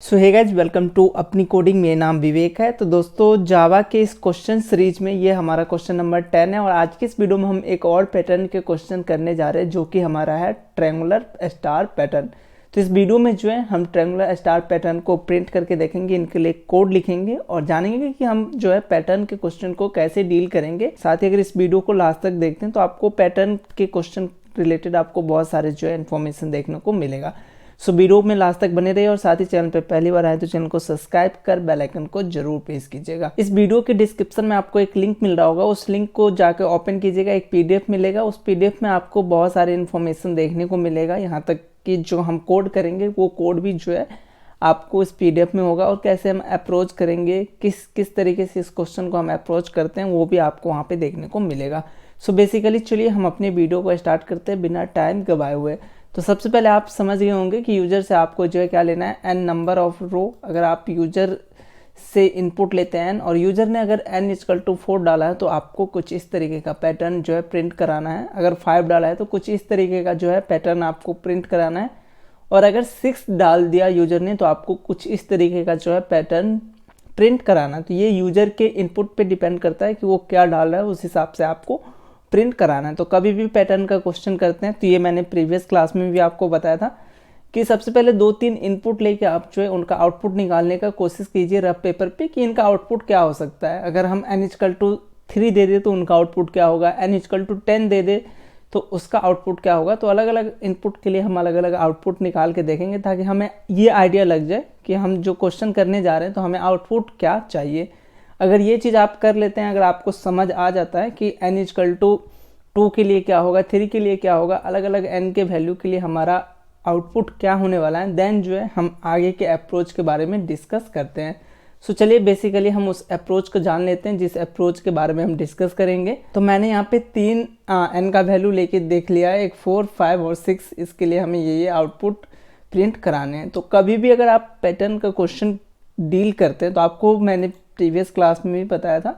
So hey guys, welcome to अपनी coding. मेरा नाम विवेक है। तो दोस्तों, जावा के इस क्वेश्चन सीरीज में ये हमारा क्वेश्चन नंबर 10 है और आज की इस वीडियो में हम एक और पैटर्न के क्वेश्चन करने जा रहे हैं जो कि हमारा है ट्रायंगुलर स्टार पैटर्न। तो इस वीडियो में जो है हम ट्रायंगुलर स्टार पैटर्न को प्रिंट करके देखेंगे, इनके लिए कोड लिखेंगे और जानेंगे कि हम जो है पैटर्न के क्वेश्चन को कैसे डील करेंगे। साथ ही अगर इस वीडियो को लास्ट तक देखते हैं तो आपको पैटर्न के क्वेश्चन रिलेटेड आपको बहुत सारे जो है इन्फॉर्मेशन देखने को मिलेगा। सो वीडियो में लास्ट तक बने रहिए और साथ ही चैनल पे पहली बार आए तो चैनल को सब्सक्राइब कर बेल आइकन को जरूर प्रेस कीजिएगा। इस वीडियो के डिस्क्रिप्शन में आपको एक लिंक मिल रहा होगा, उस लिंक को जाकर ओपन कीजिएगा। एक पीडीएफ मिलेगा, उस पीडीएफ में आपको बहुत सारे इन्फॉर्मेशन देखने को मिलेगा। यहाँ तक कि जो हम कोड करेंगे वो कोड भी जो है आपको इस पीडीएफ में होगा और कैसे हम अप्रोच करेंगे, किस तरीके से इस क्वेश्चन को हम अप्रोच करते हैं वो भी आपको वहाँ पे देखने को मिलेगा। सो बेसिकली चलिए हम अपने वीडियो को स्टार्ट करते हैं बिना टाइम गवाए हुए। तो सबसे पहले आप समझ गए होंगे कि यूजर से आपको जो है क्या लेना है, n नंबर ऑफ रो। अगर आप यूजर से इनपुट लेते हैं n और यूजर ने अगर n इक्वल टू 4 डाला है तो आपको कुछ इस तरीके का पैटर्न जो है प्रिंट कराना है। अगर 5 डाला है तो कुछ इस तरीके का जो है पैटर्न आपको प्रिंट कराना है। और अगर 6 डाल दिया यूजर ने तो आपको कुछ इस तरीके का जो है पैटर्न प्रिंट कराना है। तो ये यूजर के इनपुट पे डिपेंड करता है कि वो क्या डाल रहा है, उस हिसाब से आपको प्रिंट कराना है। तो कभी भी पैटर्न का क्वेश्चन करते हैं तो ये मैंने प्रीवियस क्लास में भी आपको बताया था कि सबसे पहले 2-3 इनपुट लेके आप जो है उनका आउटपुट निकालने का कोशिश कीजिए रफ पेपर पे कि इनका आउटपुट क्या हो सकता है। अगर हम n इक्वल टू 3 दे दे तो उनका आउटपुट क्या होगा, n इक्वल टू 10 दे दे तो उसका आउटपुट क्या होगा। तो अलग अलग इनपुट के लिए हम अलग अलग आउटपुट निकाल के देखेंगे ताकि हमें ये आइडिया लग जाए कि हम जो क्वेश्चन करने जा रहे हैं तो हमें आउटपुट क्या चाहिए। अगर ये चीज़ आप कर लेते हैं, अगर आपको समझ आ जाता है कि n इक्वल टू 2 के लिए क्या होगा, 3 के लिए क्या होगा, अलग अलग n के वैल्यू के लिए हमारा आउटपुट क्या होने वाला है, देन जो है हम आगे के अप्रोच के बारे में डिस्कस करते हैं। सो चलिए बेसिकली हम उस अप्रोच को जान लेते हैं जिस अप्रोच के बारे में हम डिस्कस करेंगे। तो मैंने यहाँ पे 3 n का वैल्यू लेके देख लिया है, एक 4, 5 और 6। इसके लिए हमें ये आउटपुट प्रिंट कराने हैं। तो कभी भी अगर आप पैटर्न का क्वेश्चन डील करते हैं तो आपको मैंने प्रीवियस क्लास में भी बताया था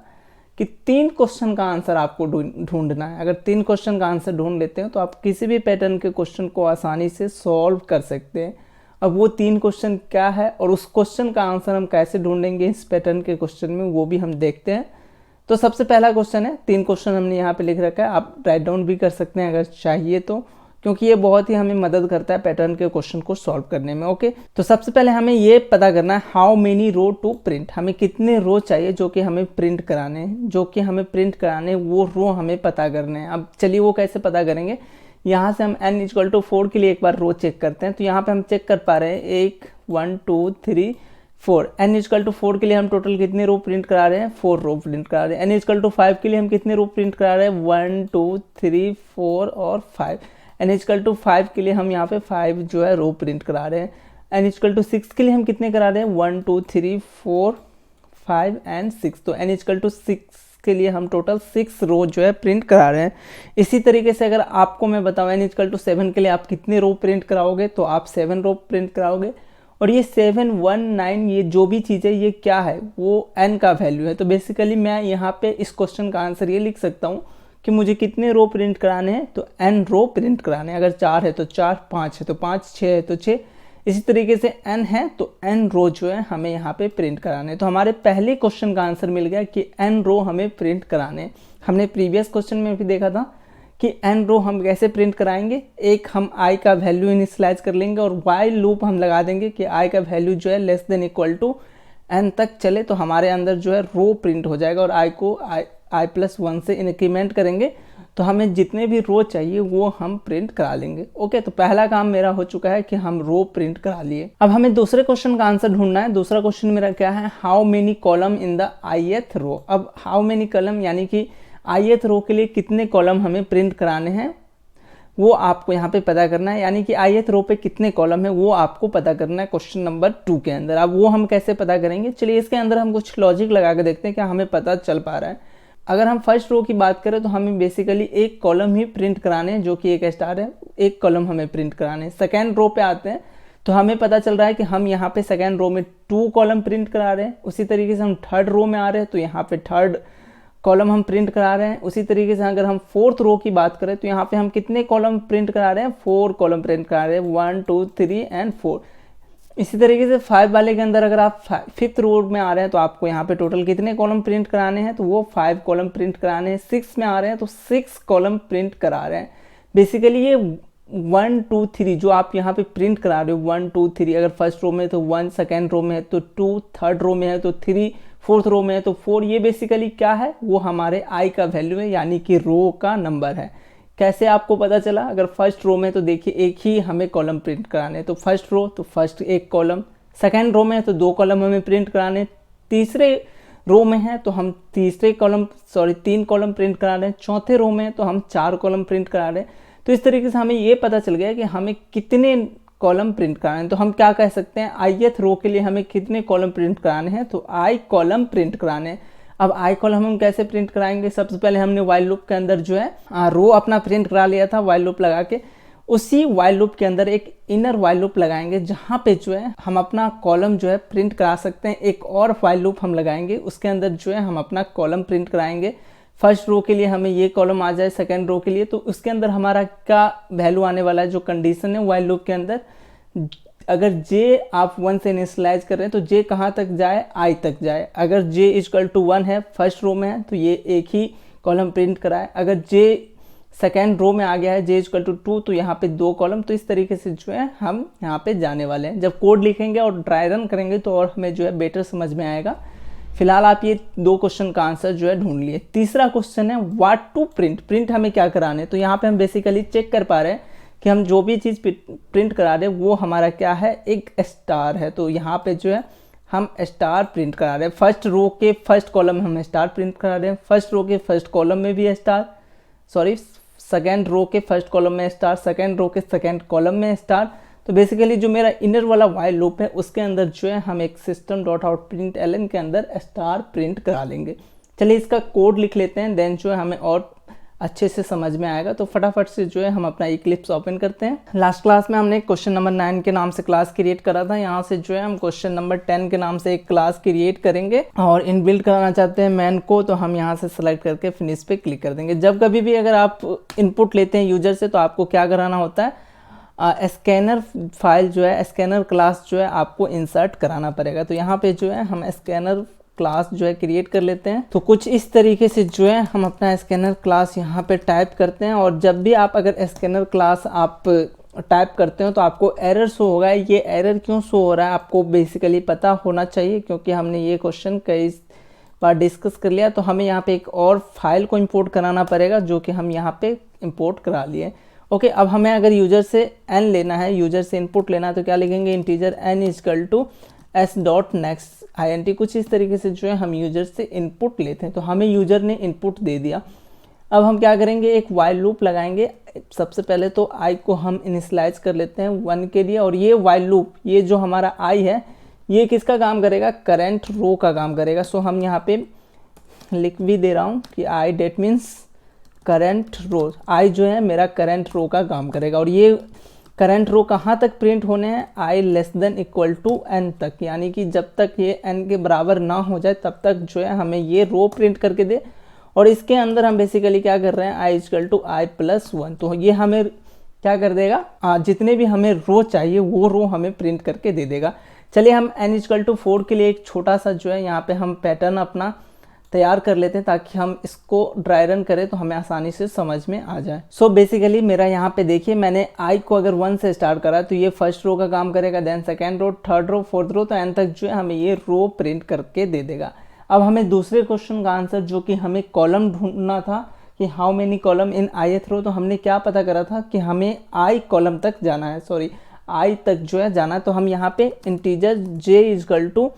कि 3 क्वेश्चन का आंसर आपको ढूंढना है। अगर 3 क्वेश्चन का आंसर ढूंढ लेते हैं तो आप किसी भी पैटर्न के क्वेश्चन को आसानी से सॉल्व कर सकते हैं। अब वो 3 क्वेश्चन क्या है और उस क्वेश्चन का आंसर हम कैसे ढूंढेंगे इस पैटर्न के क्वेश्चन में, वो भी हम देखते हैं। तो सबसे पहला क्वेश्चन है, 3 क्वेश्चन हमने यहाँ पे लिख रखा है, आप राइट डाउन भी कर सकते हैं अगर चाहिए तो, क्योंकि ये बहुत ही हमें मदद करता है पैटर्न के क्वेश्चन को सॉल्व करने में। ओके, तो सबसे पहले हमें ये पता करना है how many row to print. हमें कितने रो चाहिए जो कि हमें प्रिंट कराने हैं, वो रो हमें पता करने हैं। अब चलिए वो कैसे पता करेंगे। यहाँ से हम n इक्वल टू 4 के लिए एक बार रो चेक करते हैं। तो यहाँ पे हम चेक कर पा रहे हैं 1 1 2 3 4। n इक्वल टू 4 के लिए हम टोटल कितने रो प्रिंट करा रहे हैं, 4 रो प्रिंट करा रहे हैं। n इक्वल टू 5 के लिए हम कितने रो प्रिंट करा रहे हैं, 1 2 3 4 और 5। n इक्वल टू 5 के लिए हम यहाँ पे 5 जो है रो प्रिंट करा रहे हैं। n इक्वल टू 6 के लिए हम कितने करा रहे हैं, 1 2 3 4 5 एंड 6। तो n इक्वल टू 6 के लिए हम टोटल 6 रो जो है प्रिंट करा रहे हैं। इसी तरीके से अगर आपको मैं बताऊँ n इक्वल टू 7 के लिए आप कितने रो प्रिंट कराओगे, तो आप 7 रो प्रिंट कराओगे। और ये 7 1 9 ये जो भी चीज़ है ये क्या है, वो n का वैल्यू है। तो बेसिकली मैं यहाँ पे इस क्वेश्चन का आंसर ये लिख सकता हूँ कि मुझे कितने रो प्रिंट कराने हैं, तो n रो प्रिंट कराने हैं। अगर 4 है तो 4, 5 है तो 5, 6 है तो 6, इसी तरीके से n है तो n रो जो है हमें यहाँ पे प्रिंट कराने हैं। तो हमारे पहले क्वेश्चन का आंसर मिल गया कि n रो हमें प्रिंट कराने हैं। हमने प्रीवियस क्वेश्चन में भी देखा था कि n रो हम कैसे प्रिंट कराएंगे। एक हम i का वैल्यू इनिशियलाइज कर लेंगे और while लूप हम लगा देंगे कि i का वैल्यू जो है less than equal to n तक चले तो हमारे अंदर जो है रो प्रिंट हो जाएगा। और i को i+1 से इंक्रीमेंट करेंगे तो हमें जितने भी रो चाहिए वो हम प्रिंट करा लेंगे। ओके, तो पहला काम मेरा हो चुका है कि हम रो प्रिंट करा लिए। अब हमें दूसरे क्वेश्चन का आंसर ढूंढना है। दूसरा क्वेश्चन मेरा क्या है, how many column in the ith रो। अब हाउ मेनी कॉलम यानी कि ith रो के लिए कितने कॉलम हमें प्रिंट कराने हैं वो आपको यहाँ पे पता करना है। यानी कि ith रो पे कितने कॉलम है वो आपको पता करना है क्वेश्चन नंबर 2 के अंदर। अब वो हम कैसे पता करेंगे, चलिए इसके अंदर हम कुछ लॉजिक लगा के देखते हैं क्या हमें पता चल पा रहा है। अगर हम फर्स्ट रो की बात करें तो हमें बेसिकली एक कॉलम ही प्रिंट कराने हैं जो कि एक स्टार है, एक कॉलम हमें प्रिंट कराने हैं। सेकेंड रो पे आते हैं तो हमें पता चल रहा है कि हम यहाँ पे सेकेंड रो में 2 कॉलम प्रिंट करा रहे हैं। उसी तरीके से हम थर्ड रो में आ रहे हैं तो यहाँ पे थर्ड कॉलम हम प्रिंट करा रहे हैं। उसी तरीके से अगर हम फोर्थ रो की बात करें तो यहाँ पे हम कितने कॉलम प्रिंट करा रहे हैं, 4 कॉलम प्रिंट करा रहे हैं, 1 2 3 एंड 4। इसी तरीके से 5 वाले के अंदर अगर आप 5th रो में आ रहे हैं तो आपको यहाँ पे टोटल कितने कॉलम प्रिंट कराने हैं, तो वो 5 कॉलम प्रिंट कराने हैं। 6 में आ रहे हैं तो 6 कॉलम प्रिंट करा रहे हैं। बेसिकली ये 1 2 3 जो आप यहाँ पे प्रिंट करा रहे हो 1 2 3, अगर फर्स्ट रो में तो 1, सेकेंड रो में है तो 2, थर्ड रो में है तो 3, फोर्थ रो में है तो 4, ये बेसिकली क्या है, वो हमारे आई का वैल्यू है, यानी कि रो का नंबर है। कैसे आपको पता चला, अगर फर्स्ट रो में तो देखिए एक ही हमें कॉलम प्रिंट कराने, तो फर्स्ट रो तो फर्स्ट एक कॉलम, सेकेंड रो में है तो 2 कॉलम हमें प्रिंट कराने, तीसरे रो में है तो हम 3 कॉलम प्रिंट करा रहे हैं, चौथे रो में है तो हम 4 कॉलम प्रिंट करा रहे हैं। तो इस तरीके से हमें ये पता चल गया कि हमें कितने कॉलम प्रिंट कराने हैं। तो हम क्या कह सकते हैं, ith रो के लिए हमें कितने कॉलम प्रिंट कराने हैं, तो i कॉलम प्रिंट कराने हैं। अब i कॉलम हम कैसे प्रिंट कराएंगे, सबसे पहले हमने वाइल लूप के अंदर जो है रो अपना प्रिंट करा लिया था वाइल लूप लगा के। उसी वाइल लूप के अंदर एक इनर वाइल लूप लगाएंगे जहाँ पे जो है हम अपना कॉलम जो है प्रिंट करा सकते हैं। एक और वाइल लूप हम लगाएंगे, उसके अंदर जो है हम अपना कॉलम प्रिंट कराएंगे। फर्स्ट रो के लिए हमें ये कॉलम आ जाए, सेकेंड रो के लिए तो उसके अंदर हमारा क्या वैल्यू आने वाला है, जो कंडीशन है वाइल लूप के अंदर, अगर j आप 1 से इनिशियलाइज कर रहे हैं तो j कहाँ तक जाए, i तक जाए। अगर j = 1 है, फर्स्ट रो में है तो ये एक ही कॉलम प्रिंट कराए। अगर j सेकेंड रो में आ गया है, j = 2, तो यहाँ पे 2 कॉलम। तो इस तरीके से जो है हम यहाँ पे जाने वाले हैं। जब कोड लिखेंगे और ड्राई रन करेंगे तो और हमें जो है बेटर समझ में आएगा। फिलहाल आप ये 2 क्वेश्चन का आंसर जो है ढूंढ लिए। तीसरा क्वेश्चन है व्हाट टू प्रिंट, प्रिंट हमें क्या कराने। तो यहाँ पे हम बेसिकली चेक कर पा रहे हैं कि हम जो भी चीज़ प्रिंट करा रहे हैं वो हमारा क्या है, एक स्टार है। तो यहाँ पे जो है हम स्टार प्रिंट करा रहे हैं। फर्स्ट रो के फर्स्ट कॉलम हम स्टार प्रिंट करा रहे हैं, फर्स्ट रो के फर्स्ट कॉलम में भी स्टार, सेकेंड रो के फर्स्ट कॉलम में स्टार, सेकेंड रो के सेकेंड कॉलम में स्टार। तो बेसिकली जो मेरा इनर वाला वाइल लूप है उसके अंदर जो है हम एक system.out.println के अंदर स्टार प्रिंट करा लेंगे। चलिए इसका कोड लिख लेते हैं, देन जो है हमें और अच्छे से समझ में आएगा। तो फटाफट से जो है हम अपना इक्लिप्स ओपन करते हैं। लास्ट क्लास में हमने क्वेश्चन नंबर 9 के नाम से क्लास क्रिएट करा था। यहाँ से जो है हम क्वेश्चन नंबर 10 के नाम से एक क्लास क्रिएट करेंगे और इनबिल्ट कराना चाहते हैं मैन को, तो हम यहाँ से सेलेक्ट करके फिनिश पे क्लिक कर देंगे। जब कभी भी अगर आप इनपुट लेते हैं यूजर से तो आपको क्या कराना होता है, स्कैनर फाइल जो है, स्कैनर क्लास जो है आपको इंसर्ट कराना पड़ेगा। तो यहाँ पे जो है हम स्कैनर क्लास जो है क्रिएट कर लेते हैं। तो कुछ इस तरीके से जो है हम अपना स्कैनर क्लास यहाँ पे टाइप करते हैं। और जब भी आप अगर स्कैनर क्लास आप टाइप करते हो तो आपको एरर शो होगा। ये एरर क्यों शो हो रहा है आपको बेसिकली पता होना चाहिए, क्योंकि हमने ये क्वेश्चन कई बार डिस्कस कर लिया। तो हमें यहाँ पे एक और फाइल को इंपोर्ट कराना पड़ेगा, जो कि हम यहाँ पे इंपोर्ट करा लिए। ओके, अब हमें अगर यूजर से n लेना है, यूजर से इनपुट लेना है, तो क्या लिखेंगे, इंटीजर n = s.next int। कुछ इस तरीके से जो है हम यूजर से इनपुट लेते हैं। तो हमें यूजर ने इनपुट दे दिया। अब हम क्या करेंगे, एक वाइल लूप लगाएंगे। सबसे पहले तो i को हम इनिशियलाइज कर लेते हैं 1 के लिए। और ये वाइल लूप, ये जो हमारा i है, ये किसका काम करेगा, करंट रो का काम करेगा। सो हम यहाँ पे लिख भी दे रहा हूँ कि i, that means current row, i जो है मेरा करंट रो का काम करेगा। और ये करंट रो कहाँ तक प्रिंट होने हैं, i <= n तक, यानी कि जब तक ये n के बराबर ना हो जाए तब तक जो है हमें ये रो प्रिंट करके दे। और इसके अंदर हम बेसिकली क्या कर रहे हैं, i = i+1। तो ये हमें क्या कर देगा, जितने भी हमें रो चाहिए वो रो हमें प्रिंट करके दे देगा। चलिए हम n = 4 के लिए एक छोटा सा जो है यहाँ पे हम पैटर्न अपना तैयार कर लेते हैं, ताकि हम इसको ड्राई रन करें तो हमें आसानी से समझ में आ जाए। सो बेसिकली मेरा यहाँ पे देखिए, मैंने i को अगर 1 से स्टार्ट करा तो ये फर्स्ट रो का काम करेगा, then second row, third row, fourth row, तो n तक जो है हमें ये रो प्रिंट करके दे देगा। अब हमें दूसरे क्वेश्चन का आंसर, जो कि हमें कॉलम ढूंढना था कि how many column in ith रो, तो हमने क्या पता करा था कि हमें i कॉलम तक जाना है, i तक जो है जाना है। तो हम यहाँ पे इंटीजर j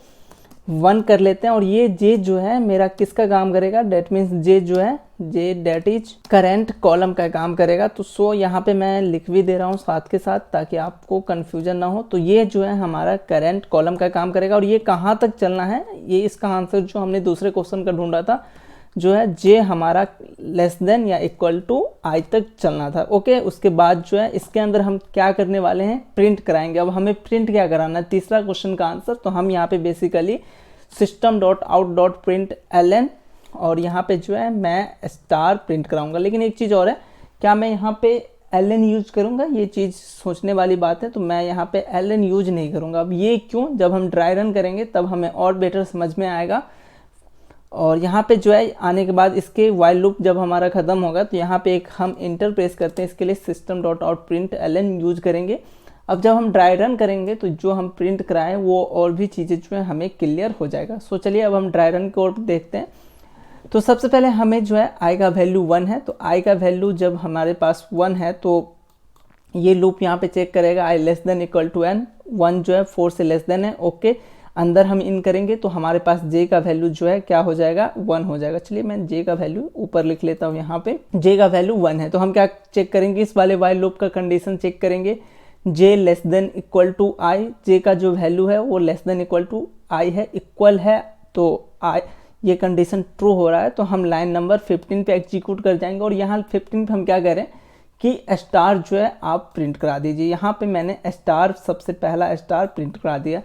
= 1 कर लेते हैं। और ये j जो है मेरा किसका काम करेगा, डेट मीन्स j जो है, j that is current column का काम करेगा। तो सो यहाँ पे मैं लिख भी दे रहा हूँ साथ के साथ, ताकि आपको कन्फ्यूजन ना हो। तो ये जो है हमारा करंट कॉलम का काम करेगा। और ये कहाँ तक चलना है, ये इसका आंसर जो हमने दूसरे क्वेश्चन का ढूंढा था, जो है j हमारा <= i तक चलना था। ओके, उसके बाद जो है इसके अंदर हम क्या करने वाले हैं, प्रिंट कराएंगे। अब हमें प्रिंट क्या कराना है, तीसरा क्वेश्चन का आंसर। तो हम यहाँ पे बेसिकली system.out.println और यहाँ पे जो है मैं स्टार प्रिंट कराऊंगा। लेकिन एक चीज़ और है, क्या मैं यहाँ पे ln यूज करूँगा, ये चीज़ सोचने वाली बात है, तो मैं यहाँ पे ln यूज नहीं करूँगा। अब ये क्यों, जब हम ड्राई रन करेंगे तब हमें और बेटर समझ में आएगा। और यहाँ पे जो है आने के बाद इसके वाइल लूप जब हमारा ख़त्म होगा तो यहाँ पे एक हम इंटर प्रेस करते हैं, इसके लिए system.out.println यूज करेंगे। अब जब हम ड्राई रन करेंगे तो जो हम प्रिंट कराएं वो और भी चीज़ें जो है हमें क्लियर हो जाएगा। सो चलिए अब हम ड्राई रन की ओर देखते हैं। तो सबसे पहले हमें जो है i का वैल्यू 1 है, तो i का वैल्यू जब हमारे पास 1 है तो ये लूप यहाँ पे चेक करेगा i less than equal to n, 1 जो है 4 से लेस देन है। ओके, अंदर हम इन करेंगे तो हमारे पास j का वैल्यू जो है क्या हो जाएगा, 1 हो जाएगा। चलिए मैं j का वैल्यू ऊपर लिख लेता हूँ, यहाँ पे j का वैल्यू 1 है। तो हम क्या चेक करेंगे, इस वाले वाइल लूप का कंडीशन चेक करेंगे, j less than equal to i, j का जो वैल्यू है वो less than equal to i है, इक्वल है तो i, ये कंडीशन ट्रू हो रहा है। तो हम लाइन नंबर 15 पे एग्जीक्यूट कर जाएंगे और यहाँ 15 पे हम क्या करें कि स्टार जो है आप प्रिंट करा दीजिए। यहाँ पे मैंने स्टार, सबसे पहला स्टार प्रिंट करा दिया।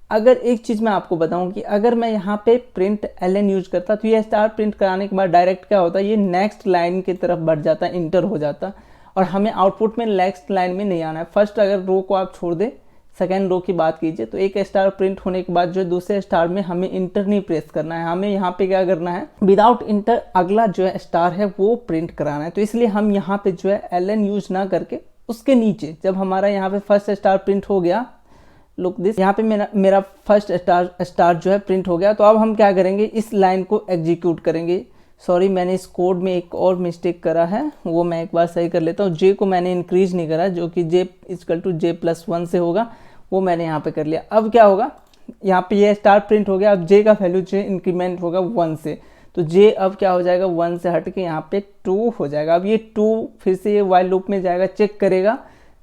अगर एक चीज़ मैं आपको बताऊं कि अगर मैं यहाँ पे प्रिंट ln यूज करता तो ये स्टार प्रिंट कराने के बाद डायरेक्ट क्या होता है, ये नेक्स्ट लाइन की तरफ बढ़ जाता, इंटर हो जाता और हमें आउटपुट में नेक्स्ट लाइन में नहीं आना है। फर्स्ट अगर रो को आप छोड़ दे, सेकेंड रो की बात कीजिए तो एक स्टार प्रिंट होने के बाद जो दूसरे स्टार में हमें इंटर नहीं प्रेस करना है, हमें यहाँ पे क्या करना है, विदाउट इंटर अगला जो है स्टार है वो प्रिंट कराना है। तो इसलिए हम यहाँ पे जो है ln यूज ना करके उसके नीचे जब हमारा यहाँ पे फर्स्ट स्टार प्रिंट हो गया, लुक दिस, यहाँ पे मेरा फर्स्ट स्टार जो है प्रिंट हो गया। तो अब हम क्या करेंगे, इस लाइन को एग्जीक्यूट करेंगे। सॉरी, मैंने इस कोड में एक और मिस्टेक करा है, वो मैं एक बार सही कर लेता हूँ। j को मैंने इंक्रीज नहीं करा, जो कि j इक्वल टू j+1 से होगा, वो मैंने यहाँ पे कर लिया। अब क्या होगा, यहाँ पे ये स्टार प्रिंट हो गया, अब j का वैल्यू जो इंक्रीमेंट होगा 1 से, तो j अब क्या हो जाएगा, 1 से हट के यहाँ पे 2 हो जाएगा। अब ये 2 फिर से ये वाइल लूप में जाएगा, चेक करेगा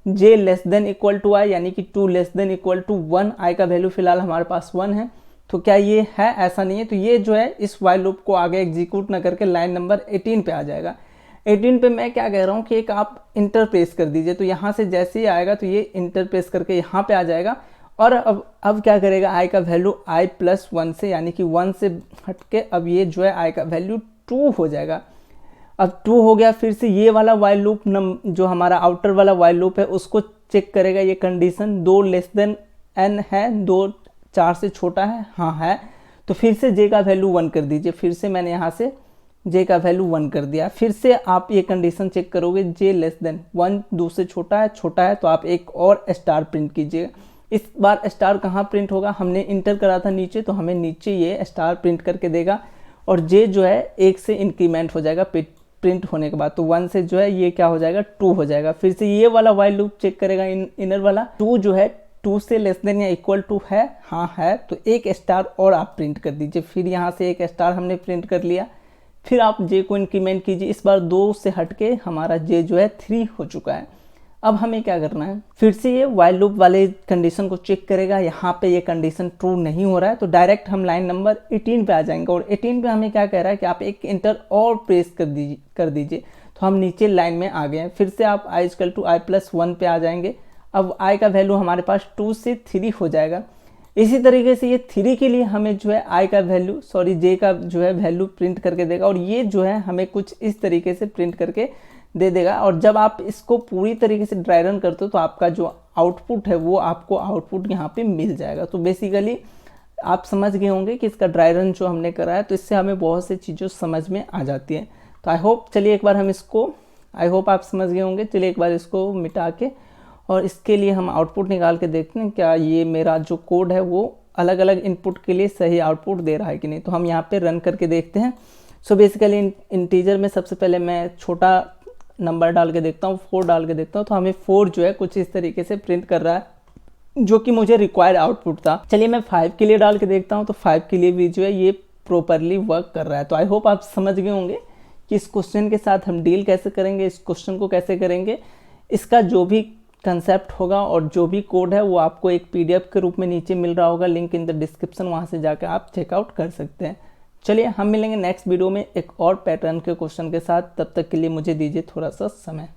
j less than equal to i, यानी कि 2 less than equal to 1, i का वैल्यू फिलहाल हमारे पास 1 है। तो क्या ये है, ऐसा नहीं है। तो ये जो है इस वाइल लूप को आगे एग्जीक्यूट ना करके लाइन नंबर 18 पे आ जाएगा। 18 पे मैं क्या कह रहा हूँ कि एक आप इंटर प्रेस कर दीजिए, तो यहाँ से जैसे ही आएगा तो ये इंटर प्रेस करके यहाँ पे आ जाएगा। और अब क्या करेगा, i का वैल्यू i+1 से, यानी कि 1 से हट के अब ये जो है i का वैल्यू 2 हो जाएगा। अब 2 हो गया, फिर से ये वाला वाइल लूप जो हमारा आउटर वाला वाइल लूप है उसको चेक करेगा, ये कंडीशन 2 लेस देन n है, 2 4 से छोटा है, हाँ है, तो फिर से j का वैल्यू 1 कर दीजिए। फिर से मैंने यहाँ से j का वैल्यू 1 कर दिया। फिर से आप ये कंडीशन चेक करोगे, j लेस देन 1 2 से छोटा है तो आप एक और स्टार प्रिंट कीजिएगा। इस बार स्टार कहाँ प्रिंट होगा, हमने इंटर करा था नीचे, तो हमें नीचे ये स्टार प्रिंट करके देगा और j जो है 1 से इंक्रीमेंट हो जाएगा प्रिंट होने के बाद, तो 1 से जो है ये क्या हो जाएगा, 2 हो जाएगा। फिर से ये वाला वाइल लूप चेक करेगा, इनर वाला 2 जो है 2 से लेस देन या इक्वल टू है, हाँ है, तो एक स्टार और आप प्रिंट कर दीजिए। फिर यहाँ से एक स्टार हमने प्रिंट कर लिया, फिर आप j को इंक्रीमेंट कीजिए। इस बार 2 से हट के हमारा j जो है 3 हो चुका है। अब हमें क्या करना है, फिर से ये वाइल लूप वाले कंडीशन को चेक करेगा, यहाँ पे ये कंडीशन ट्रू नहीं हो रहा है, तो डायरेक्ट हम लाइन नंबर 18 पे आ जाएंगे और 18 पे हमें क्या कह रहा है कि आप एक इंटर और प्रेस कर दीजिए। तो हम नीचे लाइन में आ गए हैं। फिर से आप i+1 पे आ जाएंगे। अब i का वैल्यू हमारे पास 2 से 3 हो जाएगा। इसी तरीके से ये 3 के लिए हमें जो है i का वैल्यू, सॉरी j का जो है वैल्यू प्रिंट करके देगा और ये जो है हमें कुछ इस तरीके से प्रिंट करके दे देगा। और जब आप इसको पूरी तरीके से ड्राई रन करते हो तो आपका जो आउटपुट है वो आपको आउटपुट यहाँ पे मिल जाएगा। तो बेसिकली आप समझ गए होंगे कि इसका ड्राई रन जो हमने करा है, तो इससे हमें बहुत सी चीज़ें समझ में आ जाती हैं। तो आई होप, चलिए एक बार हम इसको, आई होप आप समझ गए होंगे। चलिए एक बार इसको मिटा के और इसके लिए हम आउटपुट निकाल के देखते हैं क्या ये मेरा जो कोड है वो अलग अलग इनपुट के लिए सही आउटपुट दे रहा है कि नहीं। तो हम यहाँ पे रन करके देखते हैं। सो बेसिकली इंटीजर में सबसे पहले मैं छोटा नंबर डाल के देखता हूँ, 4 डाल के देखता हूँ, तो हमें 4 जो है कुछ इस तरीके से प्रिंट कर रहा है जो कि मुझे रिक्वायर्ड आउटपुट था। चलिए मैं 5 के लिए डाल के देखता हूँ, तो 5 के लिए भी जो है ये प्रॉपरली वर्क कर रहा है। तो आई होप आप समझ गए होंगे कि इस क्वेश्चन के साथ हम डील कैसे करेंगे, इस क्वेश्चन को कैसे करेंगे। इसका जो भी कंसेप्ट होगा और जो भी कोड है वो आपको एक PDF के रूप में नीचे मिल रहा होगा, लिंक इन द डिस्क्रिप्शन, वहाँ से जाकर आप चेकआउट कर सकते हैं। चलिए हम मिलेंगे नेक्स्ट वीडियो में एक और पैटर्न के क्वेश्चन के साथ। तब तक के लिए मुझे दीजिए थोड़ा सा समय।